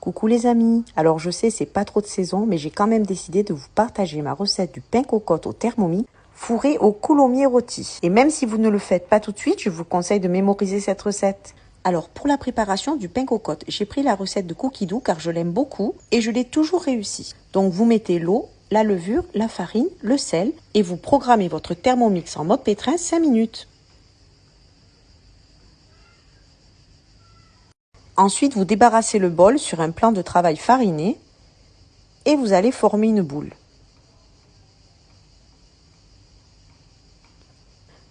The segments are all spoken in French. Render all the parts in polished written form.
Coucou les amis, alors je sais c'est pas trop de saison mais j'ai quand même décidé de vous partager ma recette du pain cocotte au Thermomix fourré au coulommiers rôti. Et même si vous ne le faites pas tout de suite, je vous conseille de mémoriser cette recette. Alors pour la préparation du pain cocotte, j'ai pris la recette de Cookie Dough car je l'aime beaucoup et je l'ai toujours réussi. Donc vous mettez l'eau, la levure, la farine, le sel et vous programmez votre Thermomix en mode pétrin 5 minutes. Ensuite, vous débarrassez le bol sur un plan de travail fariné et vous allez former une boule.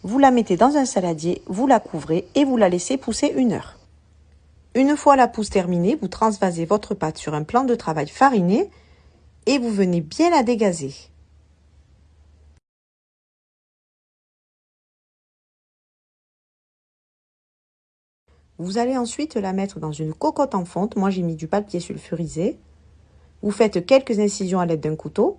Vous la mettez dans un saladier, vous la couvrez et vous la laissez pousser 1 heure. Une fois la pousse terminée, vous transvasez votre pâte sur un plan de travail fariné et vous venez bien la dégazer. Vous allez ensuite la mettre dans une cocotte en fonte. Moi, j'ai mis du papier sulfurisé. Vous faites quelques incisions à l'aide d'un couteau.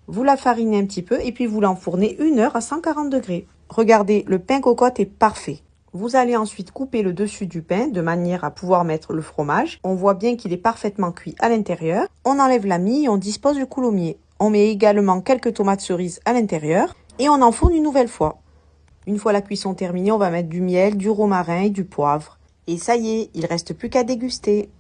Vous la farinez un petit peu et puis vous l'enfournez 1 heure à 140 degrés. Regardez, le pain cocotte est parfait. Vous allez ensuite couper le dessus du pain de manière à pouvoir mettre le fromage. On voit bien qu'il est parfaitement cuit à l'intérieur. On enlève la mie et on dispose du coulommiers. On met également quelques tomates cerises à l'intérieur et on enfourne une nouvelle fois. Une fois la cuisson terminée, on va mettre du miel, du romarin et du poivre. Et ça y est, il ne reste plus qu'à déguster.